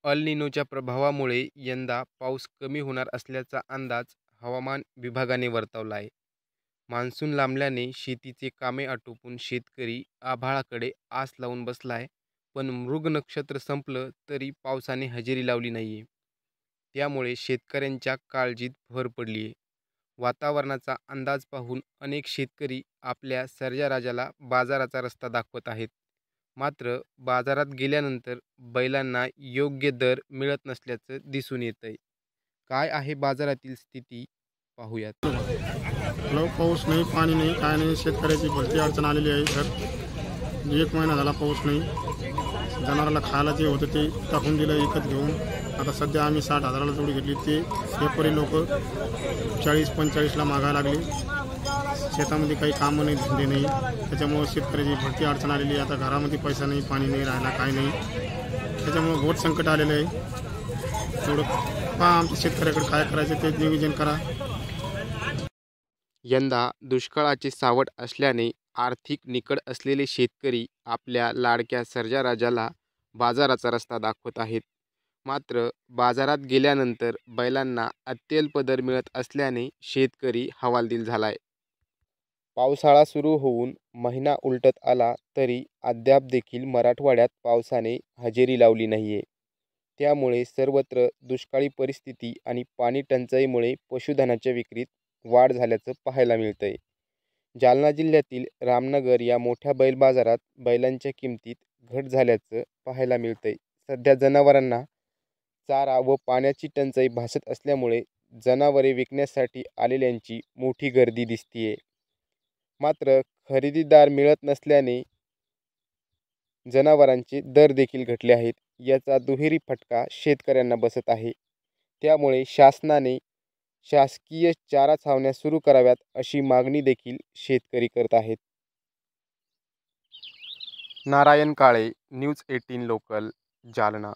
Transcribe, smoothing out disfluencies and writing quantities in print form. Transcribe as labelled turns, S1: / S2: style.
S1: अल निनोच्या प्रभावामुळे यंदा पाऊस कमी होणार असल्याचा अंदाज हवामान विभागाने वर्तवला आहे. मान्सून लांबल्याने शेतीचे कामे आटोपून शेतकरी आभाळाकडे आस लावून बसला आहे. पण मृग नक्षत्र संपलं तरी पावसाने हजेरी लावली नाहीये. त्यामुळे शेतकऱ्यांच्या काळजीत भर पडली आहे. वातावरणाचा अंदाज पाहून अनेक शेतकरी आपल्या सर्जाराजाला बाजाराचा रस्ता दाखवत आहेत. मात्र बाजारात गेल्यानंतर बैलांना योग्य दर मिळत नसल्याचं दिसून येतंय. काय आहे बाजारातील स्थिती पाहूयात.
S2: पाऊस नाही, पाणी नाही, काय नाही. शेतकऱ्याची भरती अडचण आलेली आहे सर. 1 महिना झाला पाऊस नाही. जनावराला खायला जे होतं ते टाकून दिलं विकत घेऊन. आता सध्या आम्ही 60,000ला जोडी घेतली. ते व्यापारी लोक 40-45ला मागायला लागले. शेतामध्ये काही कामं नाही, धंदे नाही. त्याच्यामुळं शेतकऱ्याची भरती अडचण आलेली आहे. आता घरामध्ये पैसा नाही, पाणी नाही, राहायला काय नाही. त्याच्यामुळं घोर संकट आलेलं आहे. थोडं पहा आमच्या शेतकऱ्याकडे काय करायचं ते नियोजन करा.
S1: यंदा दुष्काळाचे सावट असल्याने आर्थिक निकड असलेले शेतकरी आपल्या लाडक्या सर्जाराजाला बाजाराचा रस्ता दाखवत आहेत. मात्र बाजारात गेल्यानंतर बैलांना अत्यल्प दर मिळत असल्याने शेतकरी हवालदिल झालाय. पावसाळा सुरू होऊन महिना उलटत आला तरी अद्याप देखील मराठवाड्यात पावसाने हजेरी लावली नाहीये. त्यामुळे सर्वत्र दुष्काळी परिस्थिती आणि पाणी टंचाईमुळे पशुधनाच्या विक्रीत वाढ झाल्याचं पाहायला मिळतंय. जालना जिल्ह्यातील रामनगर या मोठ्या बैल बाजारात बैलांच्या किमतीत घट झाल्याचं पाहायला मिळतंय. सध्या जनावरांना चारा व पाण्याची टंचाई भासत असल्यामुळे जनावरे विकण्यासाठी आलेल्यांची मोठी गर्दी दिसतीये. मात्र खरेदीदार मिळत नसल्याने जनावरांचे दर देखील घटले आहेत. याचा दुहेरी फटका शेतकऱ्यांना बसत आहे. त्यामुळे शासनाने शासकीय चारा छावण्या सुरू कराव्यात अशी मागणी देखील शेतकरी करत आहेत. Narayan Kale, news 18 local, Jalna.